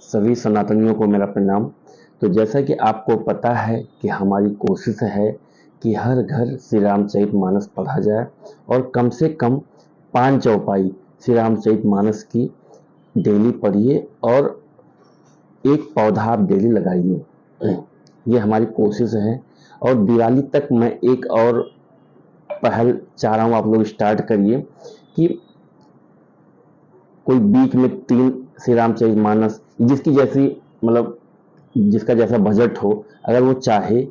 सभी सनातनियों को मेरा प्रणाम। तो जैसा कि आपको पता है कि हमारी कोशिश है कि हर घर श्री रामचरितमानस पढ़ा जाए और कम से कम 5 चौपाई श्री रामचरितमानस की डेली पढ़िए और एक पौधा आप डेली लगाइए। ये हमारी कोशिश है और दिवाली तक मैं एक और पहल चाह रहा हूँ, आप लोग स्टार्ट करिए कि कोई वीक में 3 श्री रामचरितमानस जिसका जैसा बजट हो, अगर वो चाहे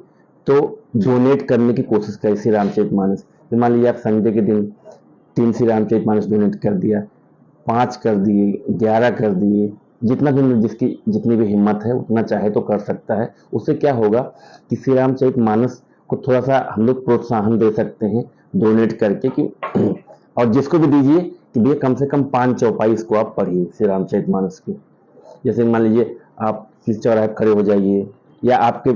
तो डोनेट करने की कोशिश करें श्री रामचरितमानस। तो मान लीजिए आप संडे के दिन 3 श्री रामचरितमानस डोनेट कर दिया, 5 कर दिए, 11 कर दिए, जितना भी जिसकी जितनी भी हिम्मत है उतना चाहे तो कर सकता है। उससे क्या होगा कि श्री रामचरितमानस को थोड़ा सा हम लोग प्रोत्साहन दे सकते हैं डोनेट करके कि और जिसको भी दीजिए कि भैया कम से कम 5 चौपाई इसको आप पढ़िए श्री रामचरितमानस की। जैसे मान लीजिए आप किसी चौराहे पर खड़े हो जाइए या आपके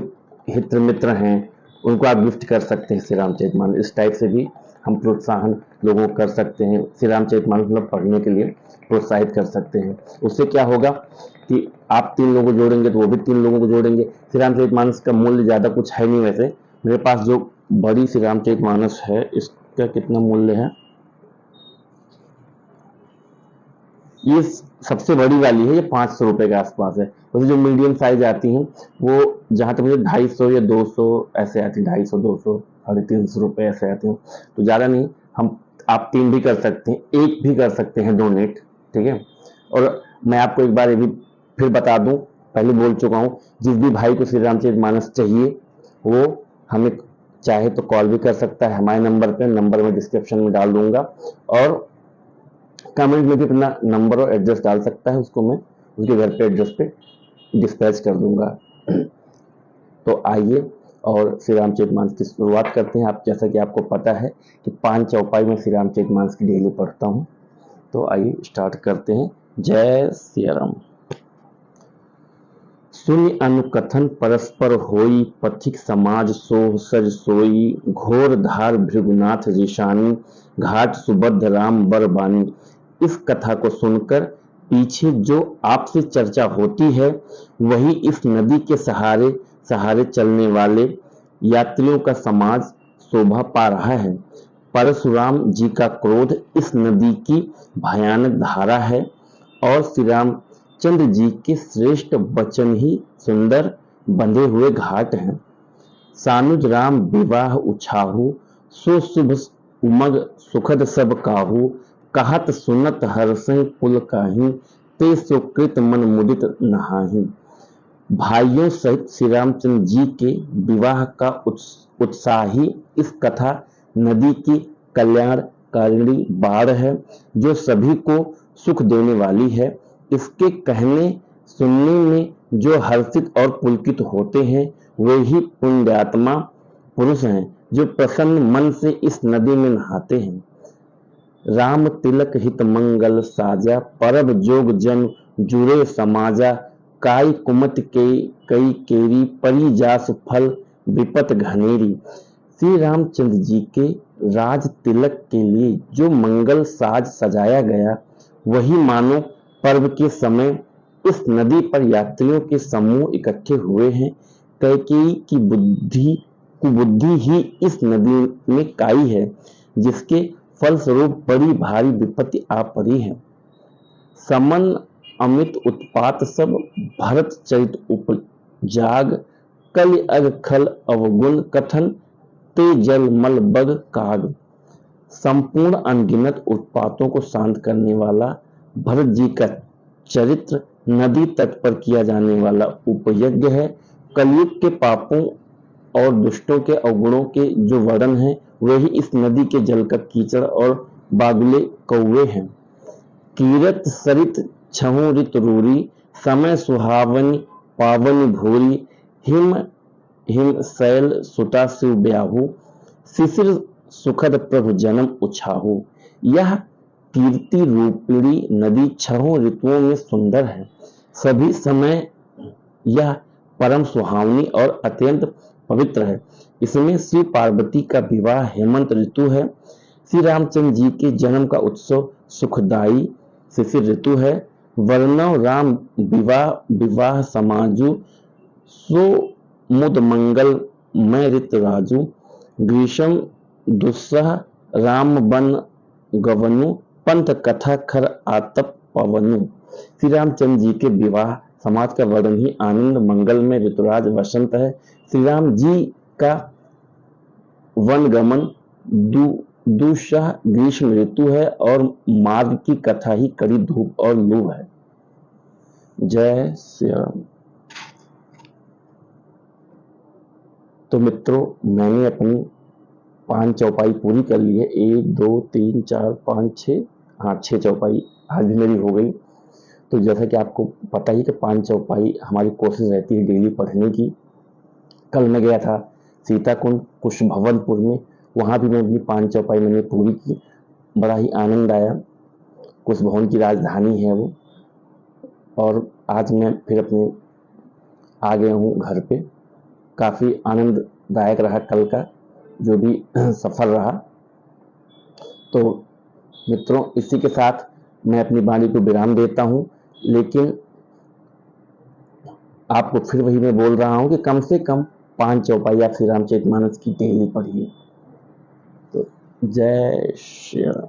हित मित्र हैं उनको आप गिफ्ट कर सकते हैं श्री रामचरितमानस। इस टाइप से भी हम प्रोत्साहन लोगों को कर सकते हैं, श्री रामचरितमानस मतलब पढ़ने के लिए प्रोत्साहित कर सकते हैं। उससे क्या होगा कि आप 3 लोगों को जोड़ेंगे तो वो भी 3 लोगों को जोड़ेंगे। श्री रामचरितमानस का मूल्य ज़्यादा कुछ है नहीं, वैसे मेरे पास जो बड़ी श्री रामचरितमानस है इसका कितना मूल्य है, ये सबसे बड़ी वाली है, ये 500 रुपए के आसपास है। वैसे जो मीडियम साइज आती हैं वो जहाँ तक मुझे 250 या 200 ऐसे आती है, 250, 200, 350 रुपए ऐसे आते हैं। तो ज़्यादा नहीं, आप 3 भी कर सकते हैं, 1 भी कर सकते हैं डोनेट, ठीक है। और मैं आपको एक बार ये भी फिर बता दूं, पहले बोल चुका हूँ, जिस भी भाई को श्री रामचरितमानस चाहिए वो हमें चाहे तो कॉल भी कर सकता है हमारे नंबर पे, नंबर में डिस्क्रिप्शन में डाल दूंगा और कमेंट में भी अपना नंबर और एड्रेस डाल सकता है, उसको मैं उसके घर पे एड्रेस पे डिस्पैच कर दूंगा। तो आइए और श्री रामचरितमानस की शुरुआत करते हैं। जैसा कि आपको पता है कि 5 चौपाई में श्री रामचरितमानस की डेली पढ़ता हूँ। तो आइए स्टार्ट करते हैं। जय श्री राम। सुनि अनुकथन परस्पर होई, पथिक समाज सोह सज सोई, घोर धार भृगुनाथ जिशानी, घाट सुबद्ध राम बरबानी। इस कथा को सुनकर पीछे जो आपसे चर्चा होती है वही इस नदी के सहारे सहारे चलने वाले यात्रियों का समाज शोभा पा रहा है। परशुराम जी का क्रोध इस नदी की भयानक धारा है और श्री रामचंद्र जी के श्रेष्ठ वचन ही सुंदर बंधे हुए घाट हैं। सानुज राम विवाह उछाहू, सो शुभ उमग सुखद सब काहू, कहत सुनत हर्षं पुल काहि, ते सुकृत मन मुदित नहाहि। भाइयों सहित श्री रामचंद्र जी के विवाह का उत्साही इस कथा नदी की कल्याणकारिणी बाढ़ है जो सभी को सुख देने वाली है। इसके कहने सुनने में जो हर्षित और पुलकित होते हैं वे ही पुण्यात्मा पुरुष हैं जो प्रसन्न मन से इस नदी में नहाते हैं। राम तिलक हित मंगल साजा, परब जोग जन जुरे समाजा, काई कुमत के कई केरी, परी जास फल विपत घनेरी। श्री रामचंद्र जी के राज तिलक के लिए जो मंगल साज सजाया गया वही मानो पर्व के समय इस नदी पर यात्रियों के समूह इकट्ठे हुए हैं। कैकेयी की कुबुद्धि ही इस नदी में काई है जिसके फलस्वरूप बड़ी भारी विपत्ति आ पड़ी है। समन अमित उत्पात सब, भरत चरित उपजाग, कलि अग खल अवगुण कथन, ते जल मल बग काग। संपूर्ण अनगिनत उत्पातों को शांत करने वाला भरत जी का चरित्र नदी तट पर किया जाने वाला उपयज्ञ है। कलयुग के पापों और दुष्टों के अवगुणों के जो वर्णन है वही इस नदी के जल का कीचड़ और बागुले कौवे हैं। कीरत सरित छहु ऋत रूरी, समय सुहावनी पावनी भूरी, हिम हिम शैल सुता शिव ब्याहू, शिशिर सुखद प्रभु जन्म उछाहू। यह कीर्ति रूपिणी नदी 6 ऋतुओं में सुंदर है। सभी समय यह परम सुहावनी और अत्यंत पवित्र है। इसमें श्री पार्वती का विवाह हेमंत ऋतु है। श्री रामचंद्र जी के जन्म का उत्सव सुखदायी शिशिर ऋतु है। वर्णव राम विवाह विवाह समाजु, सो मुद मंगल मैं ऋत राजू। ग्रीष्म दुस्सह राम बन गवनु, पंथ कथा खर आतप पवनु। श्री रामचंद्र जी के विवाह समाज का वर्णन ही आनंद मंगल में ऋतुराज वसंत है। श्री राम जी का वन गमन दुस्सह ग्रीष्म ऋतु है और मार्ग की कथा ही कड़ी धूप और लू है। जय श्री राम। तो मित्रों, मैंने अपनी 5 चौपाई पूरी कर ली है। 1 2 3 4 5 6, हाँ 6 चौपाई आज भी मेरी हो गई। तो जैसा कि आपको पता ही कि 5 चौपाई हमारी कोशिश रहती है डेली पढ़ने की। कल मैं गया था सीताकुंड कुश भवनपुर में, वहाँ भी मैं अपनी 5 चौपाई मैंने पूरी की। बड़ा ही आनंद आया। कुश भवन की राजधानी है वो। और आज मैं फिर अपने आ गया हूँ घर पे। काफ़ी आनंददायक रहा कल का जो भी सफ़र रहा। तो मित्रों, इसी के साथ मैं अपनी वाणी को विराम देता हूँ, लेकिन आपको फिर वही मैं बोल रहा हूँ कि कम से कम 5 चौपाई आप श्री रामचरितमानस की डेली पढ़िए। तो जय श्री राम।